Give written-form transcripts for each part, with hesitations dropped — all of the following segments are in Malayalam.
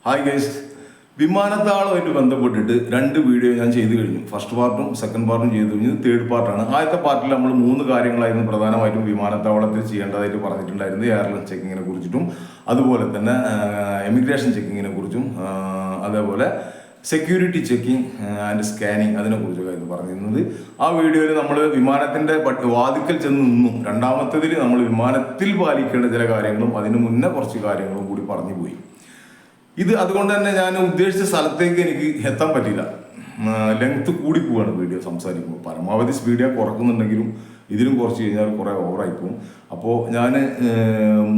ഹായ് ഗൈസ്, വിമാനത്താവളമായിട്ട് ബന്ധപ്പെട്ടിട്ട് 2 വീഡിയോ ഞാൻ ചെയ്തു കഴിഞ്ഞു. ഫസ്റ്റ് പാർട്ടും സെക്കൻഡ് പാർട്ടും ചെയ്തു കഴിഞ്ഞു. തേർഡ് പാർട്ടാണ്. ആദ്യത്തെ പാർട്ടിൽ നമ്മൾ 3 കാര്യങ്ങളായിരുന്നു പ്രധാനമായിട്ടും വിമാനത്താവളത്തിൽ ചെയ്യേണ്ടതായിട്ട് പറഞ്ഞിട്ടുണ്ടായിരുന്നു. എയർലൈൻ ചെക്കിങ്ങിനെ കുറിച്ചിട്ടും അതുപോലെ തന്നെ എമിഗ്രേഷൻ ചെക്കിങ്ങിനെ കുറിച്ചും അതേപോലെ സെക്യൂരിറ്റി ചെക്കിങ് ആൻഡ് സ്കാനിങ് അതിനെക്കുറിച്ചൊക്കെയായിരുന്നു പറഞ്ഞിരുന്നത്. ആ വീഡിയോയിൽ നമ്മൾ വിമാനത്തിൻ്റെ വാതിക്കൽ ചെന്ന് നിന്നു. രണ്ടാമത്തേതിൽ നമ്മൾ വിമാനത്തിൽ പാലിക്കേണ്ട ചില കാര്യങ്ങളും അതിന് മുന്നേ കുറച്ച് കാര്യങ്ങളും കൂടി പറഞ്ഞു പോയി. ഇത് അതുകൊണ്ട് തന്നെ ഞാൻ ഉദ്ദേശിച്ച സ്ഥലത്തേക്ക് എനിക്ക് എത്താൻ പറ്റില്ല. ലെങ്ത് കൂടി പോവാണ് വീഡിയോ സംസാരിക്കുമ്പോൾ. പരമാവധി സ്പീഡ് ഞാൻ കുറക്കുന്നുണ്ടെങ്കിലും ഇതിലും കുറച്ച് കഴിഞ്ഞാൽ കുറേ ഓവറായി പോകും. അപ്പോൾ ഞാൻ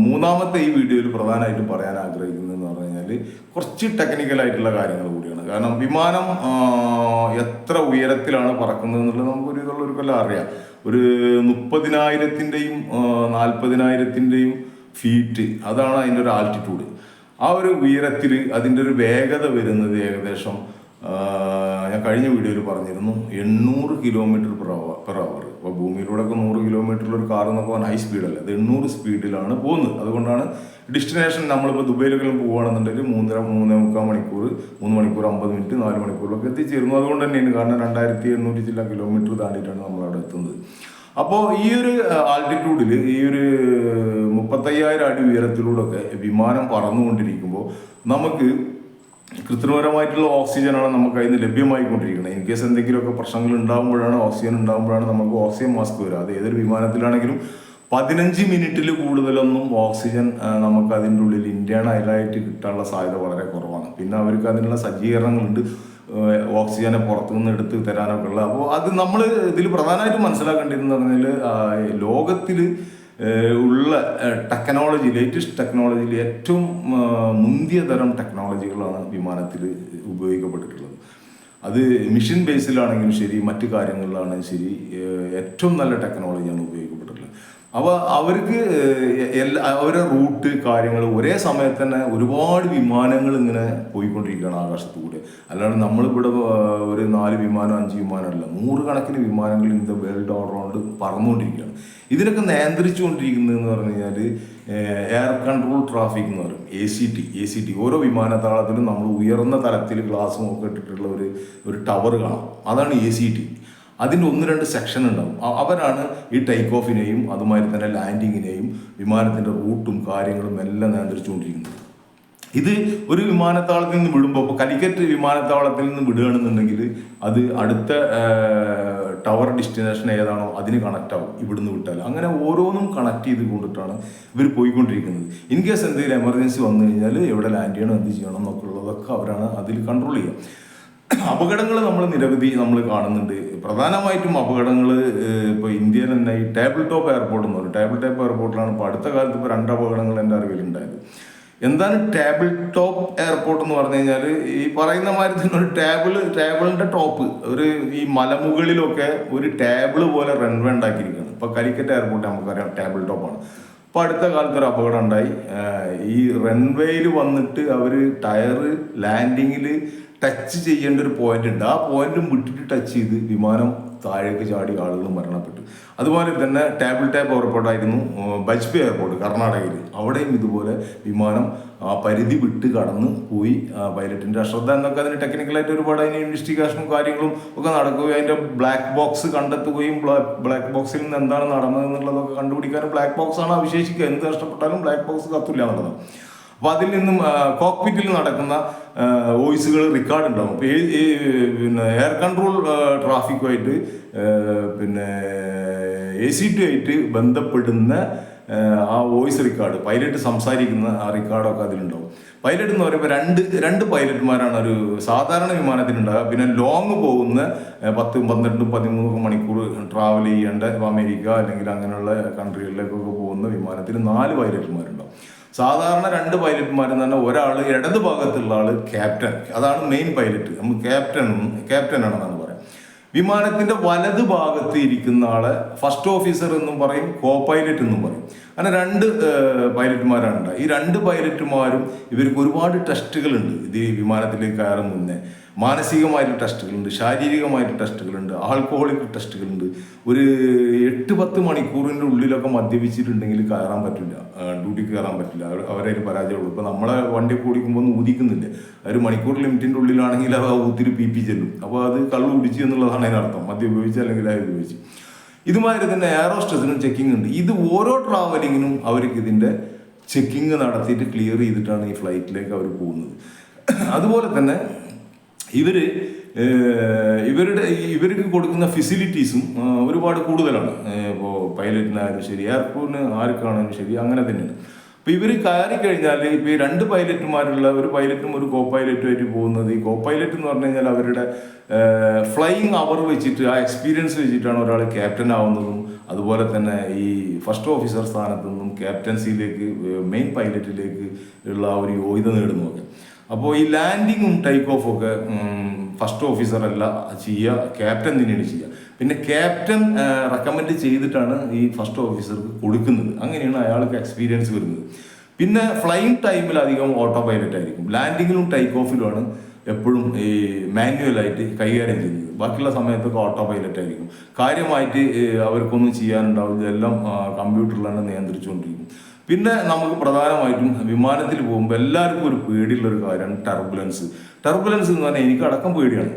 മൂന്നാമത്തെ ഈ വീഡിയോയിൽ പ്രധാനമായിട്ടും പറയാൻ ആഗ്രഹിക്കുന്നതെന്ന് പറഞ്ഞു കഴിഞ്ഞാൽ കുറച്ച് ടെക്നിക്കലായിട്ടുള്ള കാര്യങ്ങൾ കൂടിയാണ്. കാരണം വിമാനം എത്ര ഉയരത്തിലാണ് പറക്കുന്നത് എന്നുള്ളത് നമുക്കൊരു ഇതുള്ളവർക്കെല്ലാം അറിയാം. ഒരു 30,000-ൻ്റെയും 40,000-ൻ്റെയും ഫീറ്റ്, അതാണ് അതിൻ്റെ ഒരു ആൾട്ടിറ്റ്യൂഡ്. ആ ഒരു ഉയരത്തിൽ അതിൻ്റെ ഒരു വേഗത വരുന്നത് ഏകദേശം ഞാൻ കഴിഞ്ഞ വീഡിയോയിൽ പറഞ്ഞിരുന്നു 800 km/h. ഇപ്പോൾ ഭൂമിയിലൂടെയൊക്കെ 100 km ഒരു കാർ എന്നൊക്കെ പറഞ്ഞാൽ ഹൈ സ്പീഡല്ല, അത് 800 സ്പീഡിലാണ് പോകുന്നത്. അതുകൊണ്ടാണ് ഡെസ്റ്റിനേഷൻ നമ്മളിപ്പോൾ ദുബൈയിലൊക്കെ പോവുകയാണെന്നുണ്ടെങ്കിൽ 3.5 മണിക്കൂർ, 3 മണിക്കൂർ 50 മിനിറ്റ്, 4 മണിക്കൂറിലൊക്കെ എത്തിച്ചേരുന്നു. അതുകൊണ്ട് തന്നെയാണ്, കാരണം 2800 ചില കിലോമീറ്റർ താണ്ടിയിട്ടാണ് നമ്മളവിടെ എത്തുന്നത്. അപ്പോൾ ഈ ഒരു ആൾട്ടിറ്റ്യൂഡിൽ, ഈ ഒരു 35,000 അടി ഉയരത്തിലൂടെയൊക്കെ വിമാനം പറന്നുകൊണ്ടിരിക്കുമ്പോൾ നമുക്ക് കൃത്രിമപരമായിട്ടുള്ള ഓക്സിജനാണ് നമുക്ക് അതിന് ലഭ്യമായിക്കൊണ്ടിരിക്കുന്നത്. ഇൻ കേസ് എന്തെങ്കിലുമൊക്കെ പ്രശ്നങ്ങൾ ഉണ്ടാകുമ്പോഴാണ്, ഓക്സിജൻ ഉണ്ടാകുമ്പോഴാണ് നമുക്ക് ഓക്സിജൻ മാസ്ക് വരിക. അത് ഏതൊരു വിമാനത്തിലാണെങ്കിലും 15 മിനിറ്റിൽ കൂടുതലൊന്നും ഓക്സിജൻ നമുക്ക് അതിൻ്റെ ഉള്ളിൽ ഇന്റേണലായിട്ട് കിട്ടാനുള്ള സാധ്യത വളരെ കുറവാണ്. പിന്നെ അവർക്ക് അതിനുള്ള സജ്ജീകരണങ്ങളുണ്ട്, ഓക്സിജനെ പുറത്തുനിന്ന് എടുത്ത് തരാനൊക്കെ ഉള്ള. അപ്പോൾ അത് നമ്മൾ ഇതിൽ പ്രധാനമായിട്ടും മനസ്സിലാക്കേണ്ടതെന്ന് പറഞ്ഞാൽ ലോകത്തിൽ ഉള്ള ടെക്നോളജി, ലേറ്റസ്റ്റ് ടെക്നോളജിയിൽ ഏറ്റവും മുന്തിയ തരം ടെക്നോളജികളാണ് വിമാനത്തിൽ ഉപയോഗിക്കപ്പെട്ടിട്ടുള്ളത്. അത് മിഷൻ ബേസിലാണെങ്കിലും ശരി, മറ്റു കാര്യങ്ങളിലാണെങ്കിലും ശരി, ഏറ്റവും നല്ല ടെക്നോളജിയാണ് ഉപയോഗിക്കപ്പെട്ടിട്ടുള്ളത്. അപ്പോൾ അവർക്ക് അവരുടെ റൂട്ട് കാര്യങ്ങൾ ഒരേ സമയത്ത് തന്നെ ഒരുപാട് വിമാനങ്ങൾ ഇങ്ങനെ പോയിക്കൊണ്ടിരിക്കുകയാണ് ആകാശത്തൂടെ. അല്ലാണ്ട് നമ്മളിവിടെ ഒരു 4 വിമാനം 5 വിമാനമല്ല, 100 കണക്കിന് വിമാനങ്ങൾ in the world all round പറന്നുകൊണ്ടിരിക്കുകയാണ്. ഇതിനൊക്കെ നിയന്ത്രിച്ചുകൊണ്ടിരിക്കുന്നതെന്ന് പറഞ്ഞു കഴിഞ്ഞാൽ എയർ കൺട്രോൾ ട്രാഫിക് എന്ന് പറയും, ACT. ഓരോ വിമാനത്താവളത്തിലും നമ്മൾ ഉയർന്ന തലത്തിൽ ഗ്ലാസും ഒക്കെ ഇട്ടിട്ടുള്ള ഒരു ടവർ കാണാം, അതാണ് ACT. അതിൻ്റെ 1-2 സെക്ഷൻ ഉണ്ടാവും. അവരാണ് ഈ ടേക്ക് ഓഫിനെയും അതുമാതിരി തന്നെ ലാൻഡിങ്ങിനെയും വിമാനത്തിൻ്റെ റൂട്ടും കാര്യങ്ങളും എല്ലാം നിയന്ത്രിച്ചുകൊണ്ടിരിക്കുന്നത്. ഇത് ഒരു വിമാനത്താവളത്തിൽ നിന്ന് വിടുമ്പോൾ, ഇപ്പോൾ കാലിക്കറ്റ് വിമാനത്താവളത്തിൽ നിന്ന് വിടുകയാണെന്നുണ്ടെങ്കിൽ അത് അടുത്ത ടവർ ഡെസ്റ്റിനേഷൻ ഏതാണോ അതിന് കണക്റ്റ് ആവും ഇവിടുന്ന് വിട്ടാൽ. അങ്ങനെ ഓരോന്നും കണക്ട് ചെയ്ത് കൊണ്ടിട്ടാണ് ഇവർ പോയിക്കൊണ്ടിരിക്കുന്നത്. ഇൻ കേസ് എന്തെങ്കിലും എമർജൻസി വന്നു കഴിഞ്ഞാൽ എവിടെ ലാൻഡ് ചെയ്യണം, എന്ത് ചെയ്യണം എന്നൊക്കെ ഉള്ളതൊക്കെ അവരാണ് അതിൽ കൺട്രോൾ ചെയ്യുക. അപകടങ്ങൾ നിരവധി നമ്മൾ കാണുന്നുണ്ട്. പ്രധാനമായിട്ടും അപകടങ്ങൾ ഇപ്പോൾ ഇന്ത്യയിൽ തന്നെ ഈ ടേബിൾ ടോപ്പ് എയർപോർട്ട് എന്ന് പറയും. ടേബിൾ ടോപ്പ് എയർപോർട്ടിലാണ് ഇപ്പോൾ അടുത്ത കാലത്ത് ഇപ്പോൾ 2 അപകടങ്ങൾ എൻ്റെ അറിവിലുണ്ടായത്. എന്താണ് ടേബിൾ ടോപ്പ് എയർപോർട്ട് എന്ന് പറഞ്ഞു കഴിഞ്ഞാൽ, ഈ പറയുന്ന മാതിരി തന്നെ ഒരു ടേബിളിൻ്റെ ടോപ്പ്, ഈ മലമുകളിലൊക്കെ ഒരു ടേബിൾ പോലെ റൺവേ ഉണ്ടാക്കിയിരിക്കുകയാണ്. ഇപ്പോൾ കാലിക്കറ്റ് എയർപോർട്ട് നമുക്കറിയാം ടേബിൾ ടോപ്പാണ്. ഇപ്പോൾ അടുത്ത കാലത്ത് ഒരു അപകടം ഉണ്ടായി. ഈ റൺവേയിൽ വന്നിട്ട് അവർ ടയറ് ലാൻഡിങ്ങിൽ ടച്ച് ചെയ്യേണ്ട ഒരു പോയിന്റ് ഉണ്ട്, ആ പോയിന്റും വിട്ടിട്ട് ടച്ച് ചെയ്ത് വിമാനം താഴേക്ക് ചാടി ആളുകൾ മരണപ്പെട്ടു. അതുപോലെ തന്നെ ടേബിൾ ടോപ്പ് എയർപോർട്ടായിരുന്നു ബജ്പേ എയർപോർട്ട് കർണാടകയിൽ. അവിടെയും ഇതുപോലെ വിമാനം ആ പരിധി വിട്ട് കടന്ന് പോയി. പൈലറ്റിൻ്റെ അശ്രദ്ധ എന്നൊക്കെ അതിന് ടെക്നിക്കലായിട്ട് ഒരുപാട് അതിന് ഇൻവെസ്റ്റിഗേഷനും കാര്യങ്ങളും ഒക്കെ നടക്കുകയും അതിൻ്റെ ബ്ലാക്ക് ബോക്സ് കണ്ടെത്തുകയും ബ്ലാക്ക് ബോക്സിൽ നിന്ന് എന്താണ് നടന്നത് എന്നുള്ളതൊക്കെ കണ്ടുപിടിക്കാനും ബ്ലാക്ക് ബോക്സ് ആണ് അവശേഷിക്കുക. എന്ത് നഷ്ടപ്പെട്ടാലും ബ്ലാക്ക് ബോക്സ് കത്തില്ല എന്നുള്ളതാണ്. അപ്പോൾ അതിൽ നിന്നും കോക്പിറ്റിൽ നടക്കുന്ന വോയിസുകൾ റെക്കോർഡ് ഉണ്ടാവും. പിന്നെ എയർ കൺട്രോൾ ട്രാഫിക്കുമായിട്ട് പിന്നെ ACT ആയിട്ട് ബന്ധപ്പെടുന്ന ആ വോയിസ് റെക്കോർഡ്, പൈലറ്റ് സംസാരിക്കുന്ന ആ റെക്കോർഡൊക്കെ അതിലുണ്ടാവും. പൈലറ്റ് എന്ന് പറയുമ്പോൾ രണ്ട് പൈലറ്റ്മാരാണ് ഒരു സാധാരണ വിമാനത്തിനുണ്ടാകുക. പിന്നെ ലോങ് പോകുന്ന 10, 12, 13 മണിക്കൂർ ട്രാവൽ ചെയ്യേണ്ട അമേരിക്ക അല്ലെങ്കിൽ അങ്ങനെയുള്ള കൺട്രികളിലേക്കൊക്കെ പോകുന്ന വിമാനത്തിന് 4 പൈലറ്റ്മാരുണ്ടാവും. സാധാരണ 2 പൈലറ്റ്മാരിൽ തന്നെ ഒരാൾ ഇടത് ഭാഗത്തുള്ള ആൾ ക്യാപ്റ്റൻ, അതാണ് മെയിൻ പൈലറ്റ്. നമ്മൾ ക്യാപ്റ്റൻ ആണെന്നാണ് പറയാം. വിമാനത്തിന്റെ വലത് ഭാഗത്ത് ഇരിക്കുന്ന ആളെ ഫസ്റ്റ് ഓഫീസർ എന്നും പറയും, കോ പൈലറ്റ് എന്നും പറയും. അങ്ങനെ 2 പൈലറ്റുമാരാണ്. ഈ 2 പൈലറ്റുമാരും ഇവർക്ക് ഒരുപാട് ടെസ്റ്റുകളുണ്ട്. ഇത് വിമാനത്തിലേക്ക് കയറും മുന്നേ മാനസികമായിട്ട് ടെസ്റ്റുകളുണ്ട്, ശാരീരികമായിട്ട് ടെസ്റ്റുകളുണ്ട്, ആൽക്കഹോളിക് ടെസ്റ്റുകളുണ്ട്. ഒരു 8-10 മണിക്കൂറിൻ്റെ ഉള്ളിലൊക്കെ മദ്യപിച്ചിട്ടുണ്ടെങ്കിൽ കയറാൻ പറ്റില്ല, ഡ്യൂട്ടിക്ക് കയറാൻ പറ്റില്ല, അവരൊരു പരാജയമുള്ളൂ. ഇപ്പോൾ നമ്മളെ വണ്ടി ഓടിക്കുമ്പോൾ ഒന്നും ഊതിക്കുന്നില്ല, ഒരു മണിക്കൂർ ലിമിറ്റിൻ്റെ ഉള്ളിലാണെങ്കിൽ അത് ഊത്തിരി പി ചെല്ലും. അപ്പോൾ അത് കള്ളു കുടിച്ചു എന്നുള്ളതാണ് അതിനർത്ഥം, മദ്യം ഉപയോഗിച്ച് അല്ലെങ്കിൽ അത് ഉപയോഗിച്ച്. ഇതുമാതിരി തന്നെ എയറോസ്റ്റസിനും ചെക്കിംഗ് ഉണ്ട്. ഇത് ഓരോ ട്രാവലിങ്ങിനും അവർക്ക് ഇതിൻ്റെ ചെക്കിങ് നടത്തിയിട്ട് ക്ലിയർ ചെയ്തിട്ടാണ് ഈ ഫ്ലൈറ്റിലേക്ക് അവർ പോകുന്നത്. അതുപോലെ തന്നെ ഇവർക്ക് കൊടുക്കുന്ന ഫെസിലിറ്റീസും ഒരുപാട് കൂടുതലാണ്. ഇപ്പോൾ പൈലറ്റിനായാലും ശരി, എയർപോർട്ടിന് ആർക്കാണെങ്കിലും ശരി, അങ്ങനെ തന്നെയാണ്. അപ്പോൾ ഇവർ കയറി കഴിഞ്ഞാൽ ഇപ്പോൾ ഈ 2 പൈലറ്റുമാരുള്ള, ഒരു പൈലറ്റും ഒരു കോ പൈലറ്റുമായിട്ട് പോകുന്നത്. ഈ കോ പൈലറ്റ് എന്ന് പറഞ്ഞു കഴിഞ്ഞാൽ അവരുടെ ഫ്ലൈയിങ് അവർ വെച്ചിട്ട്, ആ എക്സ്പീരിയൻസ് വെച്ചിട്ടാണ് ഒരാൾ ക്യാപ്റ്റൻ ആവുന്നതും. അതുപോലെ തന്നെ ഈ ഫസ്റ്റ് ഓഫീസർ സ്ഥാനത്തു നിന്നും ക്യാപ്റ്റൻസിയിലേക്ക്, മെയിൻ പൈലറ്റിലേക്ക് ഉള്ള ഒരു യോഗ്യത നേടുന്നതൊക്കെ. അപ്പോൾ ഈ ലാൻഡിങ്ങും ടേക്ക് ഓഫും ഒക്കെ ഫസ്റ്റ് ഓഫീസർ അല്ല ചെയ്യുക, ക്യാപ്റ്റൻ തന്നെയാണ് ചെയ്യുക. പിന്നെ ക്യാപ്റ്റൻ റെക്കമെൻഡ് ചെയ്തിട്ടാണ് ഈ ഫസ്റ്റ് ഓഫീസർക്ക് കൊടുക്കുന്നത്. അങ്ങനെയാണ് അയാൾക്ക് എക്സ്പീരിയൻസ് വരുന്നത്. പിന്നെ ഫ്ലൈയിങ് ടൈമിൽ അധികം ഓട്ടോ പൈലറ്റ് ആയിരിക്കും. ലാൻഡിങ്ങിലും ടേക്ക് ഓഫിലുമാണ് എപ്പോഴും ഈ മാനുവലായിട്ട് കൈകാര്യം ചെയ്യുന്നത്. ബാക്കിയുള്ള സമയത്തൊക്കെ ഓട്ടോ പൈലറ്റ് ആയിരിക്കും. കാര്യമായിട്ട് അവർക്കൊന്നും ചെയ്യാനുണ്ടാവില്ല, എല്ലാം കമ്പ്യൂട്ടറിലാണ് നിയന്ത്രിച്ചുകൊണ്ടിരിക്കും. പിന്നെ നമുക്ക് പ്രധാനമായിട്ടും വിമാനത്തിൽ പോകുമ്പോൾ എല്ലാവർക്കും ഒരു പേടിയുള്ളൊരു കാര്യമാണ് ടർബുലൻസ്. ടർബുലൻസ് എന്ന് പറഞ്ഞാൽ എനിക്ക് അടക്കം പേടിയാണ്.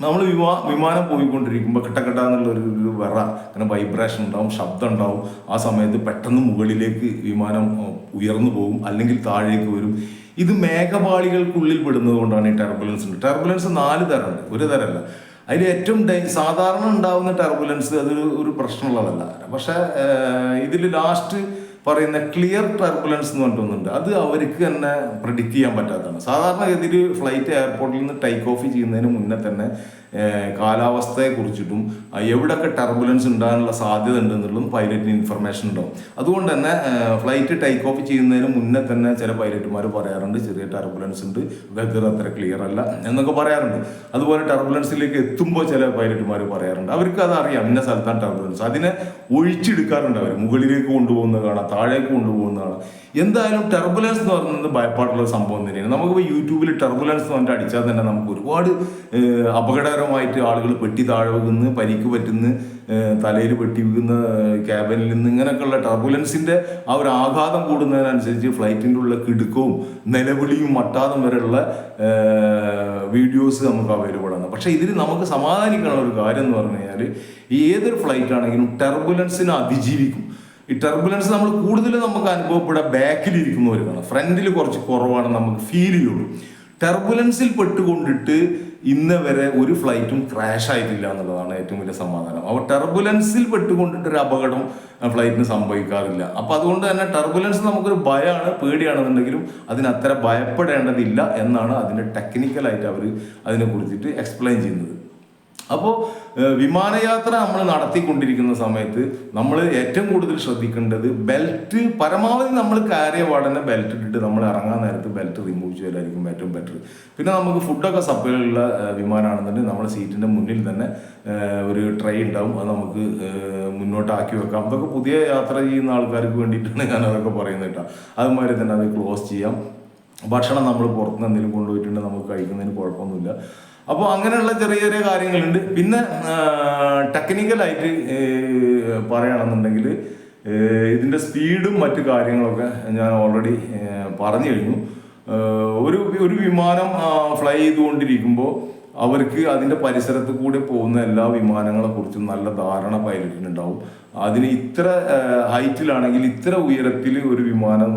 നമ്മൾ വിമാനം പോയിക്കൊണ്ടിരിക്കുമ്പോൾ കെട്ട എന്നുള്ളൊരു വിറ, അങ്ങനെ വൈബ്രേഷൻ ഉണ്ടാവും, ശബ്ദം ഉണ്ടാവും. ആ സമയത്ത് പെട്ടെന്ന് മുകളിലേക്ക് വിമാനം ഉയർന്നു പോകും, അല്ലെങ്കിൽ താഴേക്ക് വരും. ഇത് മേഘപാളികൾക്കുള്ളിൽ പെടുന്നത് കൊണ്ടാണ് ഈ ടർബുലൻസ് ഉണ്ട്. ടർബുലൻസ് 4 തരമുണ്ട്, ഒരു തരമല്ല. അതിൽ ഏറ്റവും സാധാരണ ഉണ്ടാവുന്ന ടർബുലൻസ് ഒരു പ്രശ്നമുള്ളതല്ല. പക്ഷേ ഇതിൽ ലാസ്റ്റ് പറയുന്ന ക്ലിയർ ടർബുലൻസ് എന്ന് പറഞ്ഞിട്ടൊന്നുണ്ട്. അത് അവർക്ക് തന്നെ പ്രെഡിക്റ്റ് ചെയ്യാൻ പറ്റാത്തതാണ്. സാധാരണഗതിയിൽ ഫ്ലൈറ്റ് എയർപോർട്ടിൽ നിന്ന് ടേക്ക് ഓഫ് ചെയ്യുന്നതിന് മുന്നേ തന്നെ കാലാവസ്ഥയെ കുറിച്ചിട്ടും എവിടെയൊക്കെ ടർബുലൻസ് ഉണ്ടാകാനുള്ള സാധ്യത ഉണ്ടെന്നുള്ളതും പൈലറ്റിന് ഇൻഫർമേഷൻ ഉണ്ടാവും. അതുകൊണ്ട് തന്നെ ഫ്ലൈറ്റ് ടേക്ക് ഓഫ് ചെയ്യുന്നതിന് മുന്നേ തന്നെ ചില പൈലറ്റുമാർ പറയാറുണ്ട് ചെറിയ ടർബുലൻസ് ഉണ്ട്, വെതർ അത്ര ക്ലിയർ അല്ല എന്നൊക്കെ പറയാറുണ്ട്. അതുപോലെ ടർബുലൻസിലേക്ക് എത്തുമ്പോൾ ചില പൈലറ്റുമാർ പറയാറുണ്ട് അവർക്ക് അത് അറിയാം, ഇന്ന സ്ഥലത്താണ് ടർബുലൻസ്. അതിനെ ഒഴിച്ചെടുക്കാറുണ്ട് അവർ, മുകളിലേക്ക് കൊണ്ടുപോകുന്നത് കാണാം, താഴേക്ക് കൊണ്ടുപോകുന്നത് കാണാം. എന്തായാലും ടർബുലൻസ് എന്ന് പറയുന്നത് ഭയപ്പാടുള്ള സംഭവം തന്നെയാണ്. നമുക്കിപ്പോൾ യൂട്യൂബിൽ ടർബുലൻസ് എന്ന് പറഞ്ഞിട്ട് അടിച്ചാൽ തന്നെ നമുക്ക് ഒരുപാട് അപകടകരമായിട്ട് ആളുകൾ പെട്ടി താഴെ വെക്കുന്ന, പരിക്ക് പറ്റുന്ന, തലയിൽ പെട്ടി വെക്കുന്ന, ക്യാബിനിൽ നിന്ന് ഇങ്ങനെയൊക്കെയുള്ള ടർബുലൻസിൻ്റെ ആ ഒരു ആഘാതം കൂടുന്നതിനനുസരിച്ച് ഫ്ലൈറ്റിൻ്റെ ഉള്ള കിടുക്കവും നിലവിളിയും മട്ടാതും വരെയുള്ള വീഡിയോസ് നമുക്ക് അവൈലബിൾ ആണ്. പക്ഷേ ഇതിൽ നമുക്ക് സമാധാനിക്കാനുള്ള ഒരു കാര്യം എന്ന് പറഞ്ഞു കഴിഞ്ഞാൽ ഏതൊരു ഫ്ലൈറ്റ് ആണെങ്കിലും ടർബുലൻസിനെ അതിജീവിക്കും. ഈ ടർബുലൻസ് നമ്മൾ കൂടുതൽ നമുക്ക് അനുഭവപ്പെടുക ബാക്കിലിരിക്കുന്നവർക്കാണ്, ഫ്രണ്ടിൽ കുറച്ച് കുറവാണ് നമുക്ക് ഫീൽ ചെയ്യുള്ളൂ. ടർബുലൻസിൽ പെട്ടുകൊണ്ടിട്ട് ഇന്ന് വരെ ഒരു ഫ്ലൈറ്റും ക്രാഷ് ആയിട്ടില്ല എന്നുള്ളതാണ് ഏറ്റവും വലിയ സമാധാനം. അപ്പോൾ ടർബുലൻസിൽ പെട്ടുകൊണ്ടിട്ടൊരു അപകടം ഫ്ലൈറ്റിന് സംഭവിക്കാറില്ല. അപ്പോൾ അതുകൊണ്ട് തന്നെ ടർബുലൻസ് നമുക്കൊരു ഭയമാണ്, പേടിയാണെന്നുണ്ടെങ്കിലും അതിനത്ര ഭയപ്പെടേണ്ടതില്ല എന്നാണ് അതിൻ്റെ ടെക്നിക്കലായിട്ട് അവർ അതിനെ കുറിച്ചിട്ട് എക്സ്പ്ലെയിൻ ചെയ്യുന്നത്. അപ്പോൾ വിമാനയാത്ര നമ്മൾ നടത്തിക്കൊണ്ടിരിക്കുന്ന സമയത്ത് നമ്മൾ ഏറ്റവും കൂടുതൽ ശ്രദ്ധിക്കേണ്ടത് ബെൽറ്റ്, പരമാവധി നമ്മൾ കയറിയ പാടന്നെ ബെൽറ്റ് ഇട്ടിട്ട് നമ്മൾ ഇറങ്ങാൻ നേരത്ത് ബെൽറ്റ് റിമൂവ് ചെയ്യലായിരിക്കും ഏറ്റവും ബെറ്റർ. പിന്നെ നമുക്ക് ഫുഡൊക്കെ സപ്ലൈയുള്ള വിമാനമാണെന്നുണ്ടെങ്കിൽ നമ്മുടെ സീറ്റിൻ്റെ മുന്നിൽ തന്നെ ഒരു ട്രേ ഉണ്ടാവും, അത് നമുക്ക് മുന്നോട്ടാക്കി വെക്കാം. അതൊക്കെ പുതിയ യാത്ര ചെയ്യുന്ന ആൾക്കാർക്ക് വേണ്ടിയിട്ടാണ് ഞാൻ അതൊക്കെ പറയുന്നത് കേട്ടോ. അതുമാതിരി തന്നെ അത് ക്ലോസ് ചെയ്യാം. ഭക്ഷണം നമ്മൾ പുറത്തുനിന്ന് എന്തെങ്കിലും കൊണ്ടുപോയിട്ടുണ്ടെങ്കിൽ നമുക്ക് കഴിക്കുന്നതിന് കുഴപ്പമൊന്നുമില്ല. അപ്പോൾ അങ്ങനെയുള്ള ചെറിയ ചെറിയ കാര്യങ്ങളുണ്ട്. പിന്നെ ടെക്നിക്കലായിട്ട് പറയുകയാണെന്നുണ്ടെങ്കിൽ ഇതിൻ്റെ സ്പീഡും മറ്റു കാര്യങ്ങളൊക്കെ ഞാൻ ഓൾറെഡി പറഞ്ഞു കഴിഞ്ഞു. ഒരു വിമാനം ഫ്ലൈ ചെയ്തുകൊണ്ടിരിക്കുമ്പോൾ അവർക്ക് അതിൻ്റെ പരിസരത്ത് കൂടെ പോകുന്ന എല്ലാ വിമാനങ്ങളെ കുറിച്ചും നല്ല ധാരണ പൈലറ്റിനുണ്ടാവും. അതിന് ഇത്ര ഹൈറ്റിലാണെങ്കിൽ ഇത്ര ഉയരത്തിൽ ഒരു വിമാനം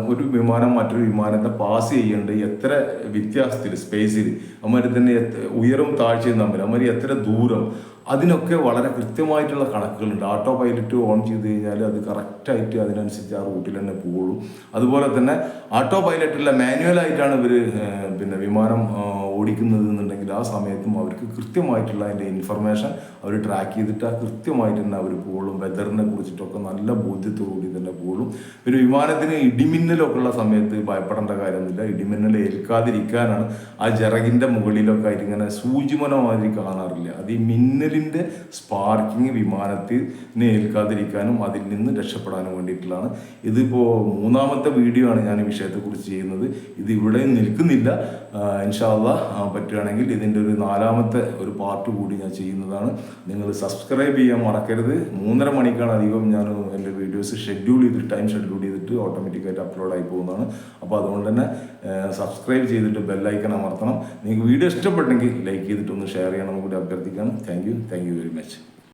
മറ്റൊരു വിമാനത്തെ പാസ് ചെയ്യേണ്ടത് എത്ര വ്യത്യാസത്തിൽ, സ്പേസിൽ, അമ്മമാർ തന്നെ ഉയരം താഴ്ചയും തമ്മിൽ, അമ്മമാർ എത്ര ദൂരം, അതിനൊക്കെ വളരെ കൃത്യമായിട്ടുള്ള കണക്കുകളുണ്ട്. ഓട്ടോ പൈലറ്റ് ഓൺ ചെയ്ത് കഴിഞ്ഞാൽ അത് കറക്റ്റായിട്ട് അതിനനുസരിച്ച് ആ റൂട്ടിൽ തന്നെ പോകുള്ളൂ. അതുപോലെ തന്നെ ഓട്ടോ പൈലറ്റുള്ള മാനുവലായിട്ടാണ് ഇവർ പിന്നെ വിമാനം ഓടിക്കുന്നത് എന്നുണ്ടെങ്കിൽ ആ സമയത്തും അവർക്ക് കൃത്യമായിട്ടുള്ള അതിൻ്റെ ഇൻഫർമേഷൻ അവർ ട്രാക്ക് ചെയ്തിട്ട് ആ കൃത്യമായിട്ട് തന്നെ അവർ പോളും. വെതറിനെ കുറിച്ചിട്ടൊക്കെ നല്ല ബോധ്യത്തോടുകൂടി തന്നെ പോളും. പിന്നെ വിമാനത്തിന് ഇടിമിന്നലൊക്കെ ഉള്ള സമയത്ത് ഭയപ്പെടേണ്ട കാര്യമൊന്നുമില്ല. ഇടിമിന്നൽ ഏൽക്കാതിരിക്കാനാണ് ആ ചിറകിൻ്റെ മുകളിലൊക്കെ ആയിട്ട് ഇങ്ങനെ സൂചിമന മാതിരി കാണാറില്ല. അത് ഈ മിന്നലിൻ്റെ സ്പാർക്കിങ് വിമാനത്തിന് ഏൽക്കാതിരിക്കാനും അതിൽ നിന്ന് രക്ഷപ്പെടാനും വേണ്ടിയിട്ടുള്ളതാണ്. ഇതിപ്പോൾ 3ാമത്തെ വീഡിയോ ആണ് ഞാൻ ഈ വിഷയത്തെക്കുറിച്ച് ചെയ്യുന്നത്. ഇത് ഇവിടെ നിൽക്കുന്നില്ല. ഇൻഷാ അല്ലാഹ് പറ്റുകയാണെങ്കിൽ ഇതിൻ്റെ ഒരു 4ാമത്തെ ഒരു പാർട്ട് കൂടി ഞാൻ ചെയ്യുന്നതാണ്. നിങ്ങൾ സബ്സ്ക്രൈബ് ചെയ്യാൻ മറക്കരുത്. 3:30 മണിക്കാണ് അധികം ഞാൻ എൻ്റെ വീഡിയോസ് ടൈം ഷെഡ്യൂൾ ചെയ്തിട്ട് ഓട്ടോമാറ്റിക്കായിട്ട് അപ്ലോഡായി പോകുന്നതാണ്. അപ്പോൾ അതുകൊണ്ട് തന്നെ സബ്സ്ക്രൈബ് ചെയ്തിട്ട് ബെല്ലൈക്കൺ അമർത്തണം. നിങ്ങൾക്ക് വീഡിയോ ഇഷ്ടപ്പെട്ടെങ്കിൽ ലൈക്ക് ചെയ്തിട്ടൊന്ന് ഷെയർ ചെയ്യണമെന്ന് കൂടി അഭ്യർത്ഥിക്കുകയാണ്. Thank you very much.